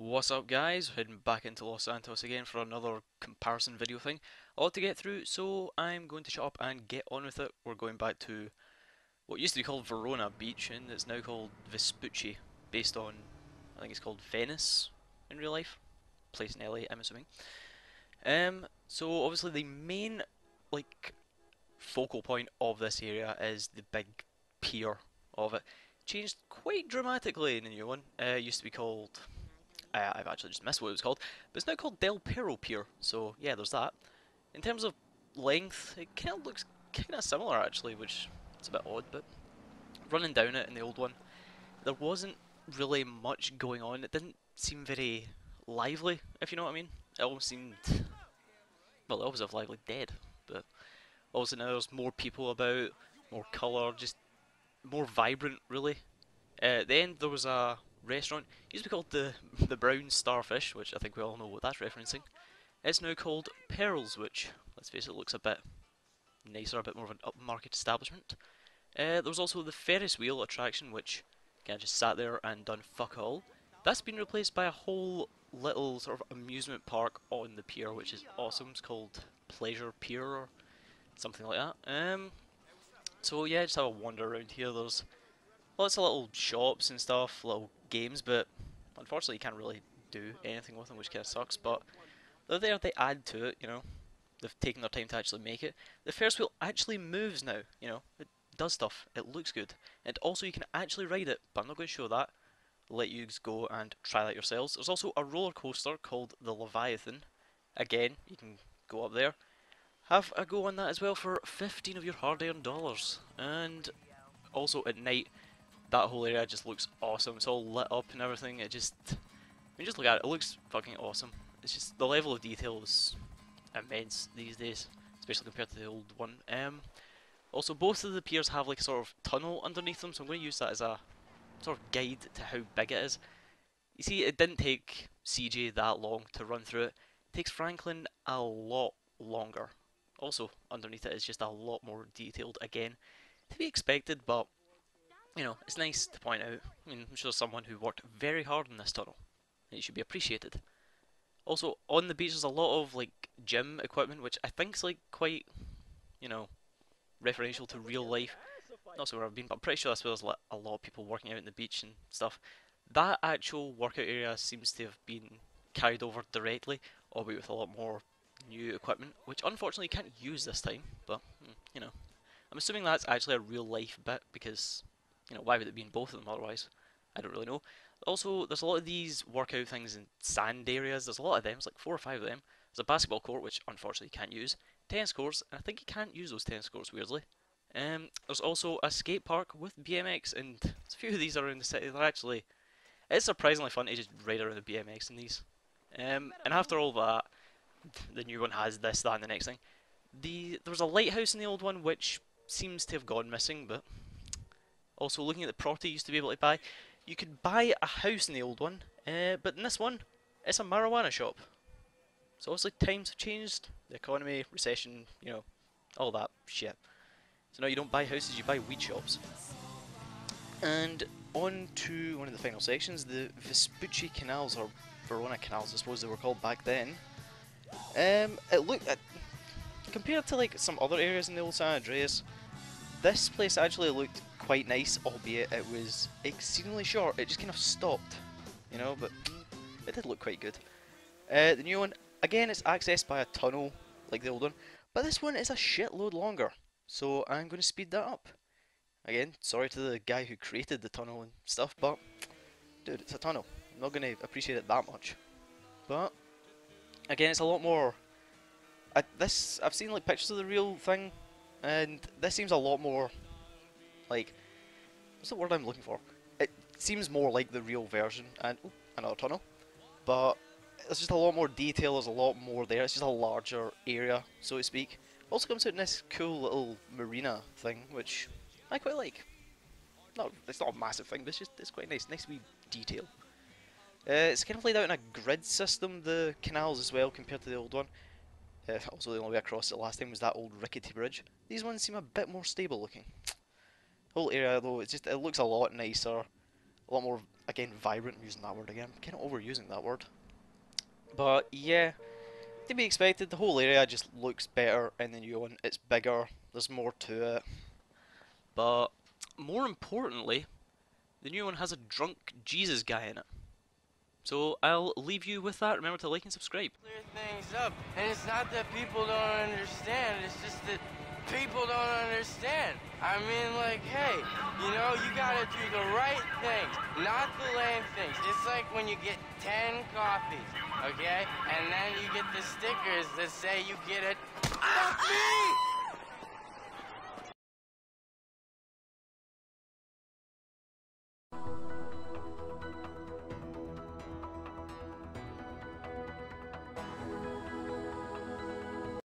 What's up guys, heading back into Los Santos again for another comparison video thing. A lot to get through, so I'm going to shut up and get on with it. We're going back to what used to be called Verona Beach and it's now called Vespucci, based on, I think it's called Venice in real life. Place in LA, I'm assuming. So obviously the main, focal point of this area is the big pier of it. Changed quite dramatically in the new one. It used to be called I've actually just missed what it was called, but it's now called Del Perro Pier, so yeah, there's that. In terms of length, it kind of looks kind of similar actually, which is a bit odd, but running down it in the old one, there wasn't really much going on. It didn't seem very lively, if you know what I mean. It almost seemed, well, the opposite of lively, dead, but also now there's more people about, more colour, just more vibrant, really. At the end, there was a restaurant. It used to be called the Brown Starfish, which I think we all know what that's referencing. It's now called Pearls, which, let's face it, looks a bit nicer, a bit more of an upmarket establishment. There was also the Ferris wheel attraction, which kind of just sat there and done fuck all. That's been replaced by a whole little sort of amusement park on the pier, which is awesome. It's called Pleasure Pier or something like that. So yeah, just have a wander around here. There's lots of little shops and stuff, little games, but unfortunately you can't really do anything with them, which kind of sucks. But they're there, they add to it, you know. They've taken their time to actually make it. The Ferris wheel actually moves now, you know. It does stuff. It looks good. And also you can actually ride it, but I'm not going to show that. I'll let you go and try that yourselves. There's also a roller coaster called the Leviathan. Again, you can go up there. Have a go on that as well for 15 of your hard-earned dollars. And also at night, that whole area just looks awesome. It's all lit up and everything. It just, when you just look at it, it looks fucking awesome. It's just the level of detail is immense these days, especially compared to the old one. Also, both of the piers have like a sort of tunnel underneath them, so I'm going to use that as a sort of guide to how big it is. You see, it didn't take CJ that long to run through it. It takes Franklin a lot longer. Also, underneath it is just a lot more detailed again. To be expected, but you know, it's nice to point out. I mean, I'm sure someone who worked very hard in this tunnel, and it should be appreciated. Also, on the beach there's a lot of like gym equipment, which I think is like quite, you know, referential to real life. Not so where I've been, but I'm pretty sure that's where there's a lot of people working out in the beach and stuff. That actual workout area seems to have been carried over directly, albeit with a lot more new equipment, which unfortunately you can't use this time. But you know, I'm assuming that's actually a real life bit because, you know, why would it be in both of them otherwise? I don't really know. Also, there's a lot of these workout things in sand areas. There's a lot of them. There's like 4 or 5 of them. There's a basketball court, which unfortunately you can't use. Tennis courts, and I think you can't use those tennis courts weirdly. There's also a skate park with BMX, and there's a few of these around the city. They're actually, it's surprisingly fun to just ride around the BMX in these. And after all that, the new one has this, that, and the next thing. There was a lighthouse in the old one, which seems to have gone missing, but also looking at the property you used to be able to buy, you could buy a house in the old one, but in this one, it's a marijuana shop. So obviously times have changed, the economy, recession, you know, all that shit. So now you don't buy houses, you buy weed shops. And on to one of the final sections, the Vespucci canals, or Verona canals I suppose they were called back then. It looked, compared to like some other areas in the old San Andreas, this place actually looked quite nice, albeit it was exceedingly short. It just kind of stopped, you know, but it did look quite good. The new one, again, it's accessed by a tunnel like the old one, but this one is a shitload longer, so I'm going to speed that up. Again, sorry to the guy who created the tunnel and stuff, but dude, it's a tunnel. I'm not going to appreciate it that much. But again, it's a lot more. I've seen like pictures of the real thing, and this seems a lot more like, what's the word I'm looking for? It seems more like the real version, and oh, another tunnel. But there's just a lot more detail. There's a lot more there. It's just a larger area, so to speak. Also comes out in this cool little marina thing, which I quite like. It's not a massive thing, but it's quite nice. Nice wee detail. It's kind of laid out in a grid system, the canals as well, compared to the old one. Also, the only way across it last time was that old rickety bridge. These ones seem a bit more stable looking. Whole area though, it looks a lot nicer, a a lot more, again, vibrant. I'm using that word again. I'm kind of overusing that word. But yeah, to be expected. The whole area just looks better in the new one. It's bigger. There's more to it. But more importantly, the new one has a drunk Jesus guy in it. So I'll leave you with that. Remember to like and subscribe. Clear things up, and it's not that people don't understand, it's just that people don't understand. I mean, like, hey, you know, you gotta do the right things, not the lame things. It's like when you get 10 coffees, okay, and then you get the stickers that say you get it. Fuck me!